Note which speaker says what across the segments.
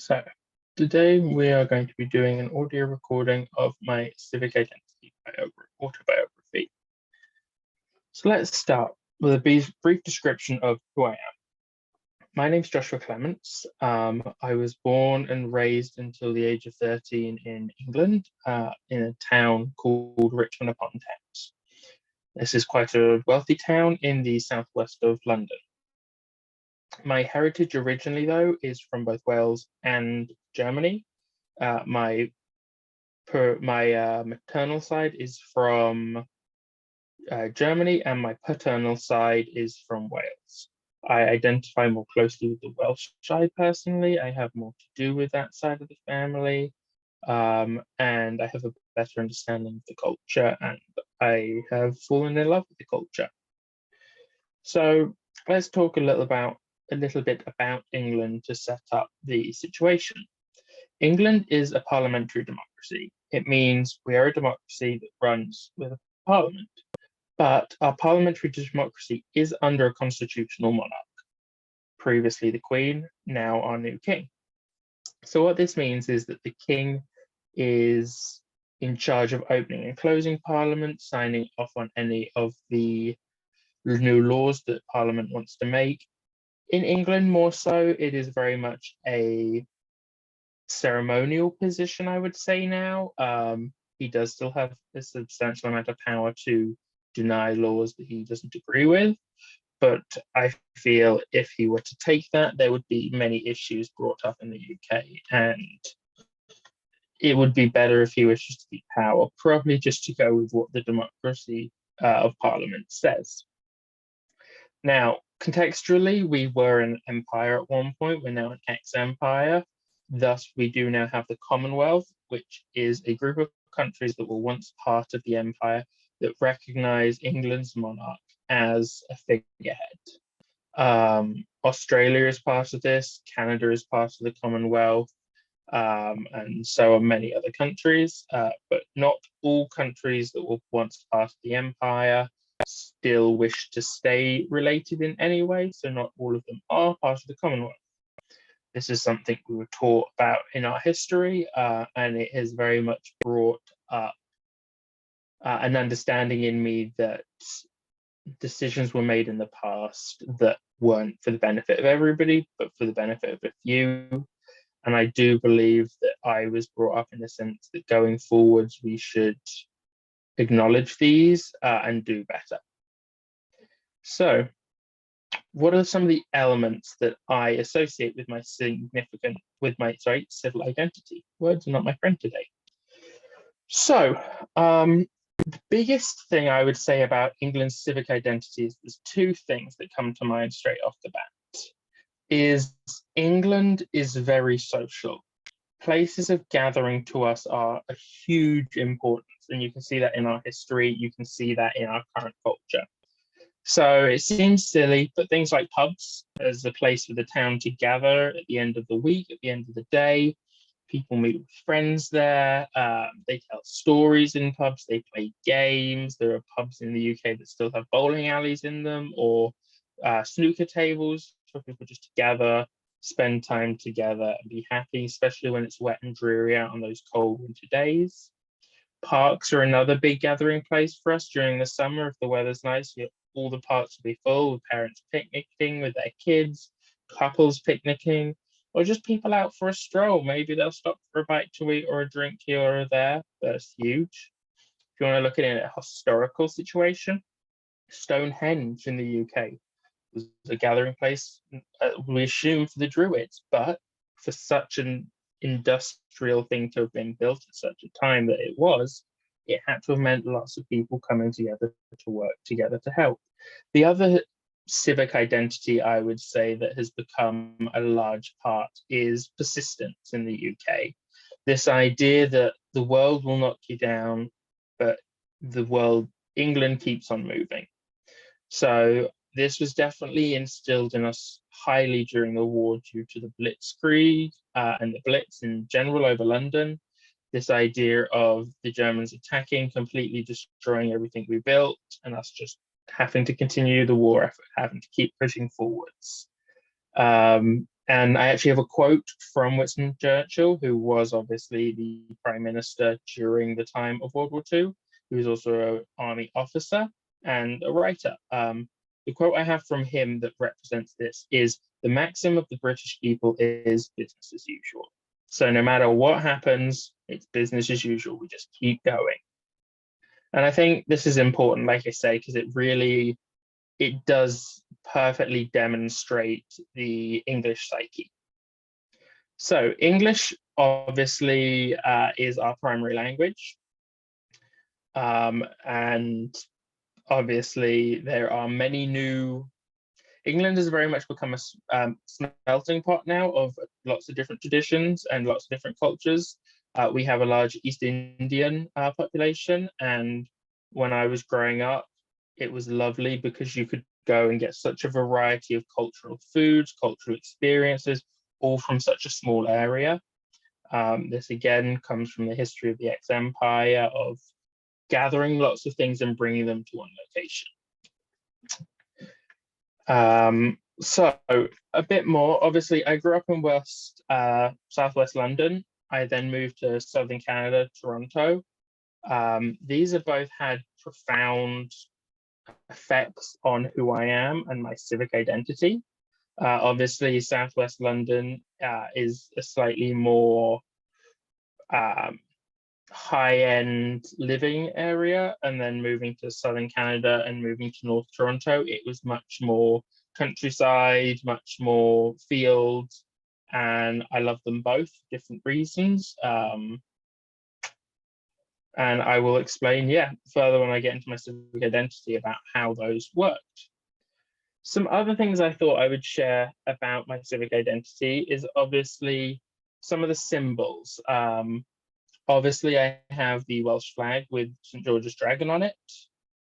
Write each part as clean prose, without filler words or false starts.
Speaker 1: So, today we are going to be doing an audio recording of my civic identity autobiography. So let's start with a brief description of who I am. My name's Joshua Clements. I was born and raised until the age of 13 in England, in a town called Richmond upon Thames. This is quite a wealthy town in the southwest of London. My heritage originally, though, is from both Wales and Germany. My maternal side is from Germany, and my paternal side is from Wales. I identify more closely with the Welsh side personally. I have more to do with that side of the family, and I have a better understanding of the culture, and I have fallen in love with the culture. So let's talk a little bit about England to set up the situation. England is a parliamentary democracy. It means we are a democracy that runs with a parliament, but our parliamentary democracy is under a constitutional monarch, previously the Queen, now our new king. So what this means is that the king is in charge of opening and closing parliament, signing off on any of the new laws that parliament wants to make. In England, more so, it is very much a ceremonial position, I would say now. He does still have a substantial amount of power to deny laws that he doesn't agree with, but I feel if he were to take that, there would be many issues brought up in the UK, and it would be better if he was just to keep power, probably just to go with what the democracy of Parliament says. Now, contextually, we were an empire at one point. We're now an ex-empire. Thus, we do now have the Commonwealth, which is a group of countries that were once part of the empire that recognize England's monarch as a figurehead. Australia is part of this, Canada is part of the Commonwealth, and so are many other countries, but not all countries that were once part of the empire still wish to stay related in any way, so not all of them are part of the Commonwealth. This is something we were taught about in our history, and it has very much brought up an understanding in me that decisions were made in the past that weren't for the benefit of everybody, but for the benefit of a few. And I do believe that I was brought up in the sense that going forwards, we should acknowledge these and do better. So, what are some of the elements that I associate with my civil identity? Words are not my friend today. So, the biggest thing I would say about England's civic identity is there's two things that come to mind straight off the bat. Is England is very social. Places of gathering to us are a huge importance, and you can see that in our history, you can see that in our current culture. So it seems silly, but things like pubs as a place for the town to gather at the end of the week, at the end of the day. People meet with friends there. They tell stories in pubs. They play games. There are pubs in the UK that still have bowling alleys in them, or snooker tables for people just to gather, spend time together, and be happy, especially when it's wet and dreary out on those cold winter days. Parks are another big gathering place for us during the summer. If the weather's nice, all the parks will be full with parents picnicking with their kids, couples picnicking, or just people out for a stroll. Maybe they'll stop for a bite to eat or a drink here or there. That's huge. If you want to look at it in a historical situation, Stonehenge in the UK was a gathering place, we assume, for the Druids, but for such an industrial thing to have been built at such a time that it had to have meant lots of people coming together to work together to help. The other civic identity I would say that has become a large part is persistence in the UK. This idea that the world will knock you down, but England keeps on moving. So this was definitely instilled in us highly during the war due to the Blitzkrieg and the Blitz in general over London. This idea of the Germans attacking, completely destroying everything we built, and us just having to continue the war effort, having to keep pushing forwards. And I actually have a quote from Winston Churchill, who was obviously the Prime Minister during the time of World War II, who was also an army officer and a writer. The quote I have from him that represents this is, "The maxim of the British people is business as usual." So no matter what happens, it's business as usual. We just keep going. And I think this is important, like I say, because it does perfectly demonstrate the English psyche. So English obviously is our primary language. And obviously there are many England has very much become a smelting pot now of lots of different traditions and lots of different cultures. We have a large East Indian population, and when I was growing up, it was lovely because you could go and get such a variety of cultural foods, cultural experiences, all from such a small area. This again comes from the history of the ex-empire of gathering lots of things and bringing them to one location. So a bit more, obviously I grew up in Southwest London. I then moved to Southern Canada, Toronto. These have both had profound effects on who I am and my civic identity. Obviously, Southwest London is a slightly more high-end living area, and then moving to Southern Canada and moving to North Toronto, it was much more countryside, much more fields, and I love them both for different reasons. And I will explain, further when I get into my civic identity about how those worked. Some other things I thought I would share about my civic identity is obviously some of the symbols. Obviously, I have the Welsh flag with St. George's Dragon on it.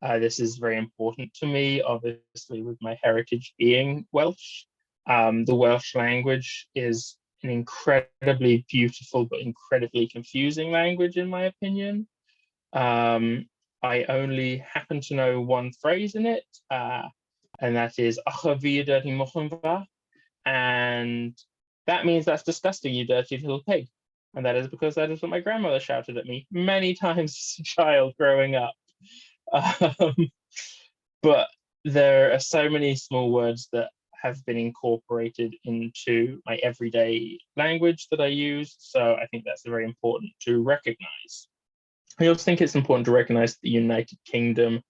Speaker 1: This is very important to me, obviously, with my heritage being Welsh. The Welsh language is an incredibly beautiful but incredibly confusing language, in my opinion. I only happen to know one phrase in it, and that is and that means that's disgusting, you dirty little pig. And that is because that is what my grandmother shouted at me many times as a child growing up. But there are so many small words that have been incorporated into my everyday language that I use. So I think that's very important to recognize. I also think it's important to recognize that the United Kingdom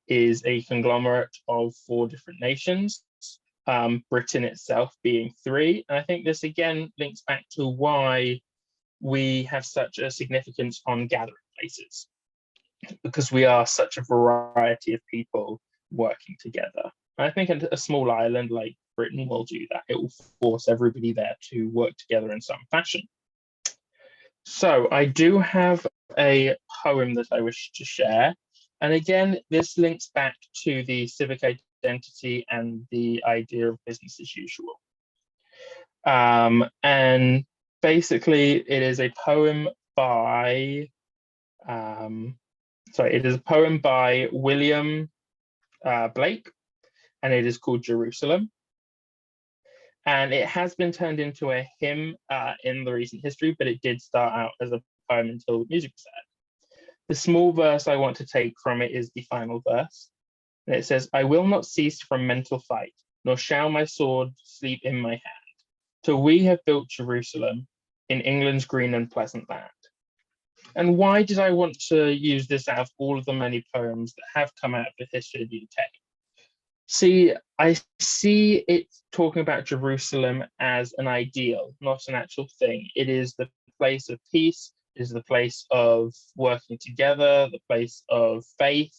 Speaker 1: is a conglomerate of 4 different nations, Britain itself being 3. And I think this again links back to why we have such a significance on gathering places, because we are such a variety of people working together. And I think a small island like Britain will do that. It will force everybody there to work together in some fashion. So I do have a poem that I wish to share. And again, this links back to the civic identity and the idea of business as usual. And basically, it is a poem by, William Blake, and it is called Jerusalem. And it has been turned into a hymn in the recent history, but it did start out as a poem until the music was added. The small verse I want to take from it is the final verse. And it says, "I will not cease from mental fight, nor shall my sword sleep in my hand, till we have built Jerusalem in England's green and pleasant land." And why did I want to use this out of all of the many poems that have come out of the history of the UK? See, I see it talking about Jerusalem as an ideal, not an actual thing. It is the place of peace, it is the place of working together, the place of faith.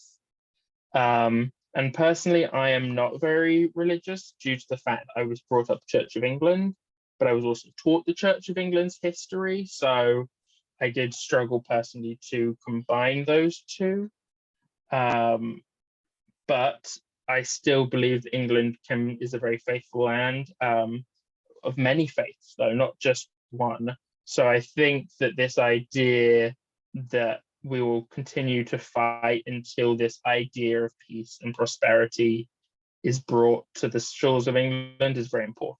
Speaker 1: And personally, I am not very religious due to the fact I was brought up Church of England, but I was also taught the Church of England's history. So I did struggle personally to combine those two. But I still believe that England is a very faithful land, of many faiths, though, not just one. So I think that this idea that we will continue to fight until this idea of peace and prosperity is brought to the shores of England is very important.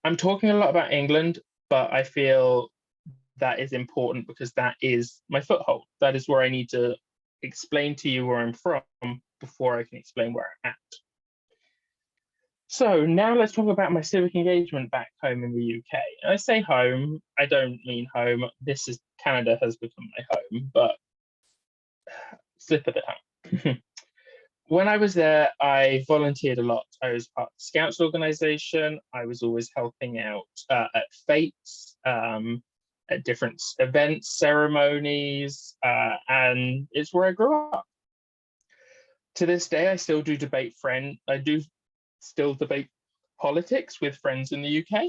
Speaker 1: I'm talking a lot about England, but I feel that is important because that is my foothold. That is where I need to explain to you where I'm from before I can explain where I'm at. So now let's talk about my civic engagement back home in the UK. And I say home, I don't mean home. This is Canada has become my home, but slip of the tongue. When I was there, I volunteered a lot. I was part of the Scouts organization. I was always helping out at fetes, at different events, ceremonies, and it's where I grew up. To this day, I still do I do still debate politics with friends in the UK.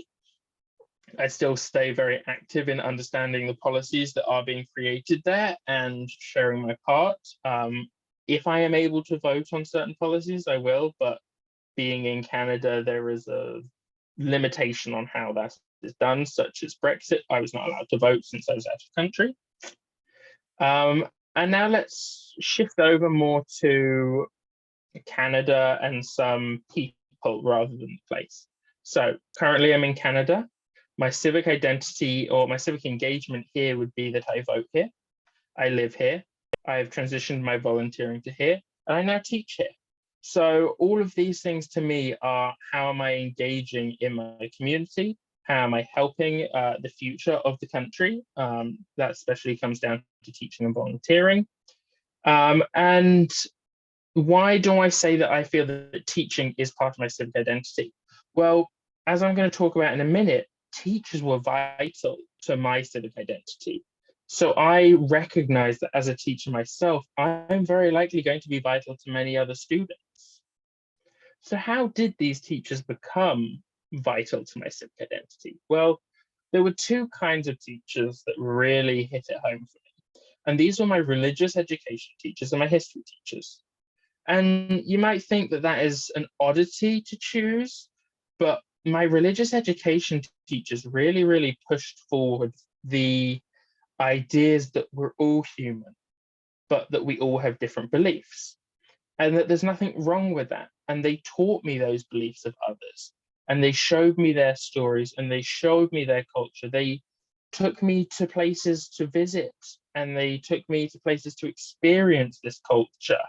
Speaker 1: I still stay very active in understanding the policies that are being created there and sharing my part. If I am able to vote on certain policies, I will, but being in Canada, there is a limitation on how that is done, such as Brexit. I was not allowed to vote since I was out of country. And now let's shift over more to Canada and some people rather than the place. So currently I'm in Canada. My civic identity or my civic engagement here would be that I vote here. I live here. I've transitioned my volunteering to here, and I now teach here. So all of these things to me are how am I engaging in my community? How am I helping the future of the country? That especially comes down to teaching and volunteering. And why do I say that I feel that teaching is part of my civic identity? Well, as I'm going to talk about in a minute, teachers were vital to my civic identity. So I recognize that as a teacher myself, I'm very likely going to be vital to many other students. So how did these teachers become vital to my civic identity? Well, there were two kinds of teachers that really hit it home for me. And these were my religious education teachers and my history teachers. And you might think that that is an oddity to choose, but my religious education teachers really, really pushed forward the ideas that we're all human, but that we all have different beliefs, and that there's nothing wrong with that. And they taught me those beliefs of others, and they showed me their stories, and they showed me their culture. They took me to places to visit, and they took me to places to experience this culture.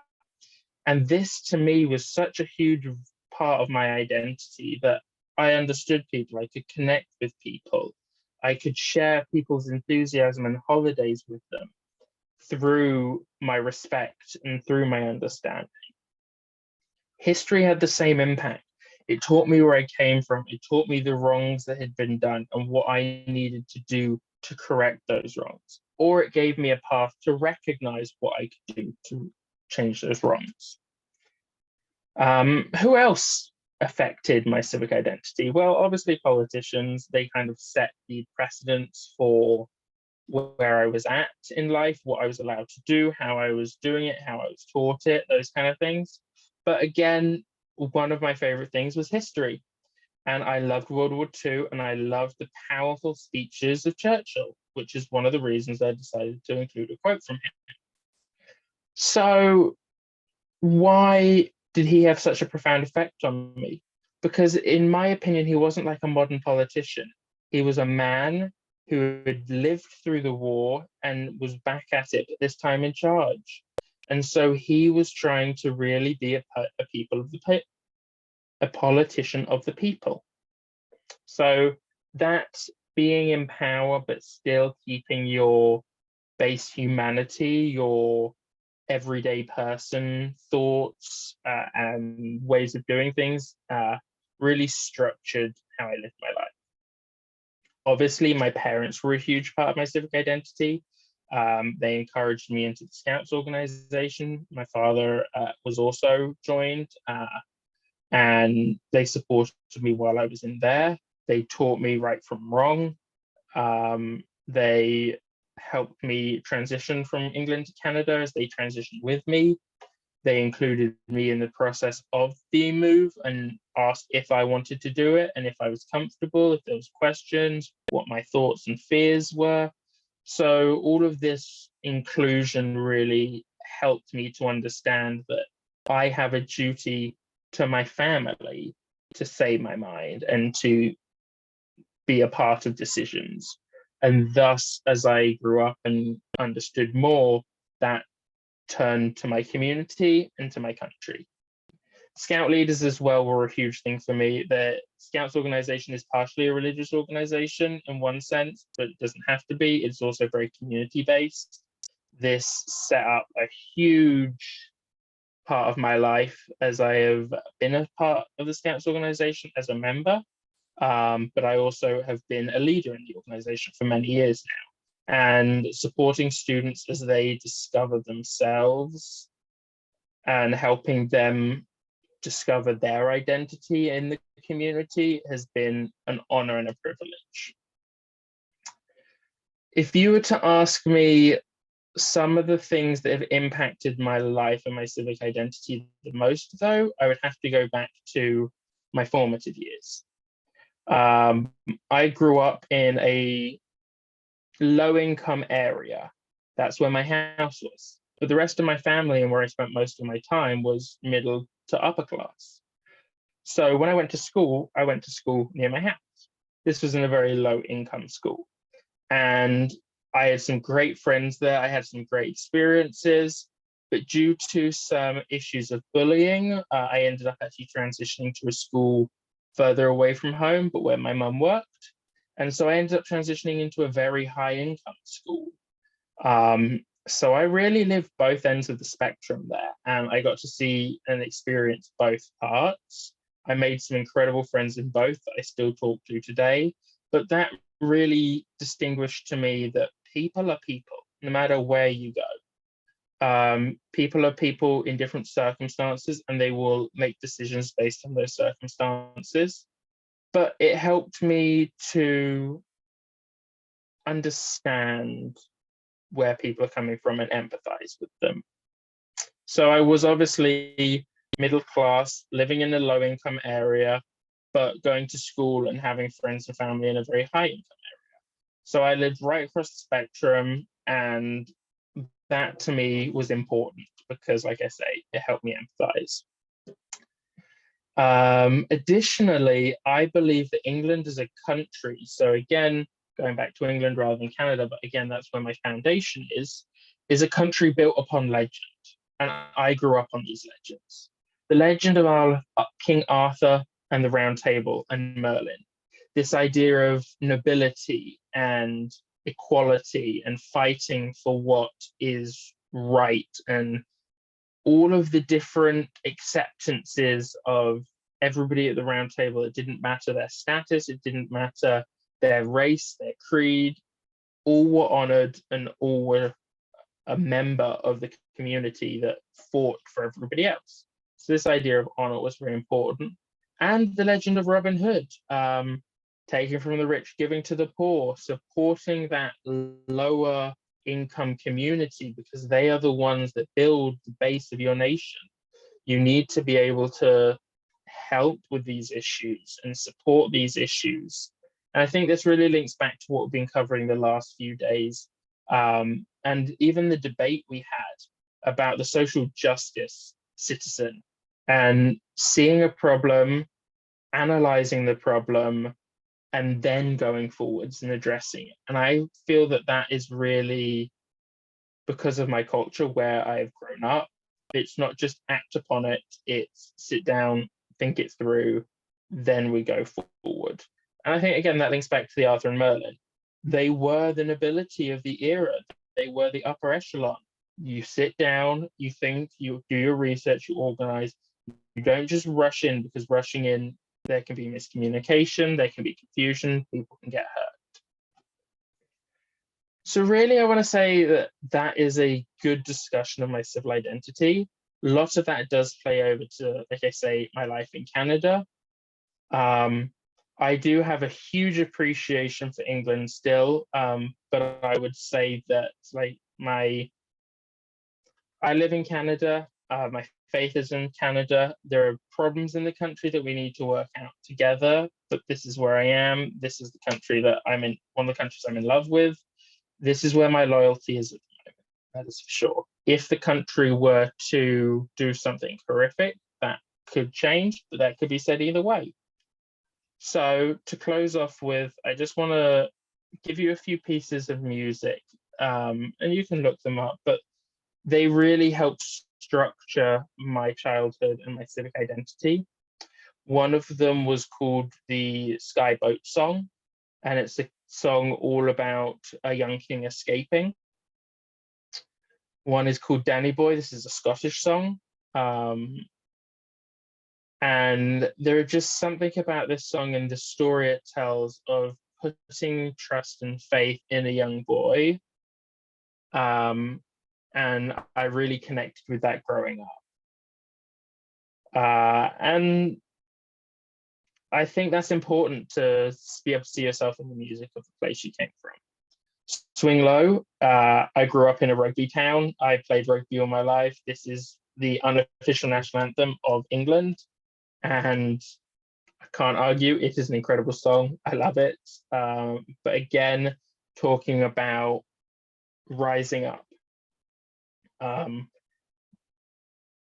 Speaker 1: And this to me was such a huge part of my identity that I understood people, I could connect with people, I could share people's enthusiasm and holidays with them through my respect and through my understanding. History had the same impact. It taught me where I came from, it taught me the wrongs that had been done and what I needed to do to correct those wrongs. Or it gave me a path to recognize what I could do to change those wrongs. Who else affected my civic identity? Well, obviously politicians, they kind of set the precedents for where I was at in life, what I was allowed to do, how I was doing it, how I was taught it, those kind of things. But again, one of my favorite things was history. And I loved World War II, and I loved the powerful speeches of Churchill, which is one of the reasons I decided to include a quote from him. So why did he have such a profound effect on me? Because in my opinion, he wasn't like a modern politician. He was a man who had lived through the war and was back at it, but this time in charge. And so he was trying to really be a politician of the people. So that being in power, but still keeping your base humanity, your everyday person thoughts and ways of doing things really structured how I lived my life. Obviously, my parents were a huge part of my civic identity. They encouraged me into the Scouts organization. My father was also joined, and they supported me while I was in there. They taught me right from wrong. They helped me transition from England to Canada as they transitioned with me. They included me in the process of the move and asked if I wanted to do it and if I was comfortable, if there was questions, what my thoughts and fears were. So all of this inclusion really helped me to understand that I have a duty to my family to say my mind and to be a part of decisions. And thus, as I grew up and understood more, that turned to my community and to my country. Scout leaders as well were a huge thing for me. The Scouts organization is partially a religious organization in one sense, but it doesn't have to be. It's also very community based. This set up a huge part of my life, as I have been a part of the Scouts organization as a member, but I also have been a leader in the organization for many years now, and supporting students as they discover themselves and helping them discover their identity in the community has been an honor and a privilege. If you were to ask me some of the things that have impacted my life and my civic identity the most, though, I would have to go back to my formative years. I grew up in a low-income area. That's where my house was. But the rest of my family and where I spent most of my time was middle to upper class. So when I went to school near my house. This was in a very low-income school. And I had some great friends there. I had some great experiences. But due to some issues of bullying, I ended up actually transitioning to a school further away from home, but where my mum worked. And so I ended up transitioning into a very high income school. So I really lived both ends of the spectrum there, and I got to see and experience both parts. I made some incredible friends in both that I still talk to today, but that really distinguished to me that people are people, no matter where you go. People are people in different circumstances, and they will make decisions based on those circumstances. But it helped me to understand where people are coming from and empathize with them. So I was obviously middle class, living in a low income area, but going to school and having friends and family in a very high income area. So I lived right across the spectrum, and that to me was important because, like I say, it helped me empathize. Additionally, I believe that England is a country. So again, going back to England rather than Canada, but again, that's where my foundation is a country built upon legend. And I grew up on these legends. The legend of our King Arthur and the Round Table and Merlin. This idea of nobility and equality and fighting for what is right, and all of the different acceptances of everybody at the round table. It didn't matter their status, it didn't matter their race, their creed, all were honored and all were a member of the community that fought for everybody else. So this idea of honor was very important. And the legend of Robin Hood, taking from the rich, giving to the poor, supporting that lower income community, because they are the ones that build the base of your nation. You need to be able to help with these issues and support these issues. And I think this really links back to what we've been covering the last few days, and even the debate we had about the social justice citizen, and seeing a problem, analyzing the problem, and then going forwards and addressing it. And I feel that that is really because of my culture where I have grown up. It's not just act upon it, it's sit down, think it through, then we go forward. And I think, again, that links back to the Arthur and Merlin. They were the nobility of the era. They were the upper echelon. You sit down, you think, you do your research, you organize. You don't just rush in, because rushing in, there can be miscommunication, there can be confusion, people can get hurt. So really, I want to say that that is a good discussion of my civil identity. Lots of that does play over to, like I say, my life in Canada. I do have a huge appreciation for England still, but I would say that I live in Canada, my faith is in Canada. There are problems in the country that we need to work out together, but this is where I am. This is the country that I'm in, one of the countries I'm in love with. This is where my loyalty is at the moment, that is for sure. If the country were to do something horrific, that could change, but that could be said either way. So to close off with, I just want to give you a few pieces of music, and you can look them up, but they really helped structure my childhood and my civic identity. One of them was called the Skyboat Song, and it's a song all about a young king escaping. One is called Danny Boy. This is a Scottish song. And there are just something about this song and the story it tells of putting trust and faith in a young boy. And I really connected with that growing up. And I think that's important to be able to see yourself in the music of the place you came from. Swing Low, I grew up in a rugby town. I played rugby all my life. This is the unofficial national anthem of England. And I can't argue, it is an incredible song. I love it. But again, talking about rising up,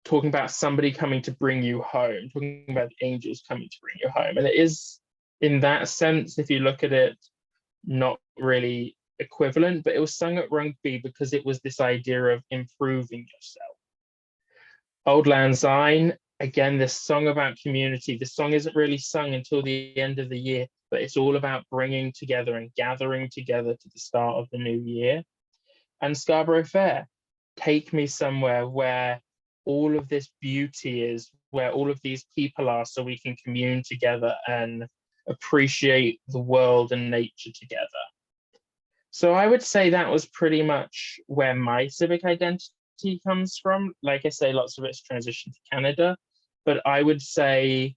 Speaker 1: talking about somebody coming to bring you home, talking about the angels coming to bring you home. And it is, in that sense, if you look at it, not really equivalent, but it was sung at rugby because it was this idea of improving yourself. Auld Lang Syne, again, this song about community. This song isn't really sung until the end of the year, but it's all about bringing together and gathering together to the start of the new year. And Scarborough Fair, take me somewhere where all of this beauty is, where all of these people are, so we can commune together and appreciate the world and nature together. So I would say that was pretty much where my civic identity comes from. Like I say, lots of it's transitioned to Canada, but I would say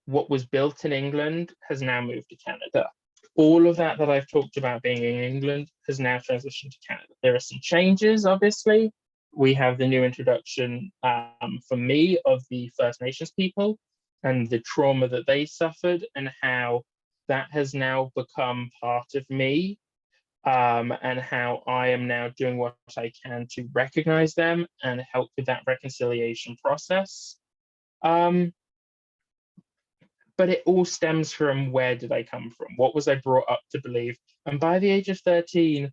Speaker 1: what was built in England has now moved to Canada. All of that I've talked about being in England has now transitioned to Canada. There are some changes, obviously. We have the new introduction for me of the First Nations people and the trauma that they suffered and how that has now become part of me, and how I am now doing what I can to recognize them and help with that reconciliation process. But it all stems from, where did I come from? What was I brought up to believe? And by the age of 13,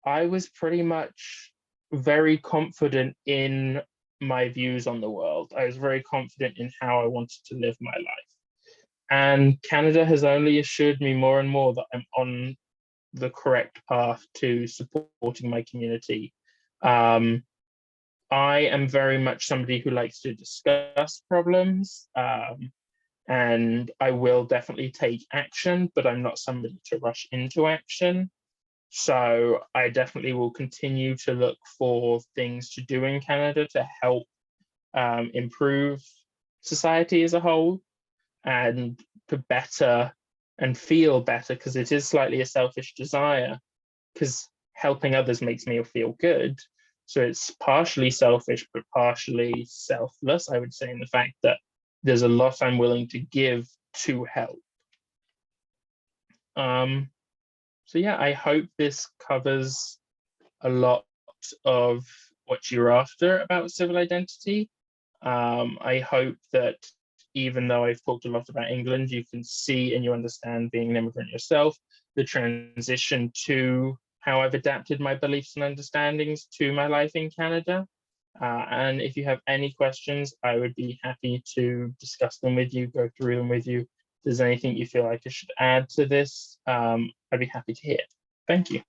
Speaker 1: I was pretty much very confident in my views on the world. I was very confident in how I wanted to live my life. And Canada has only assured me more and more that I'm on the correct path to supporting my community. I am very much somebody who likes to discuss problems, and I will definitely take action, but I'm not somebody to rush into action. So I definitely will continue to look for things to do in Canada to help improve society as a whole and to better and feel better, because it is slightly a selfish desire, because helping others makes me feel good. So it's partially selfish, but partially selfless, I would say, in the fact that there's a lot I'm willing to give to help. So yeah, I hope this covers a lot of what you're after about civil identity. I hope that even though I've talked a lot about England, you can see and you understand, being an immigrant yourself, the transition to how I've adapted my beliefs and understandings to my life in Canada. And if you have any questions, I would be happy to discuss them with you, go through them with you. If there's anything you feel like I should add to this, I'd be happy to hear. Thank you.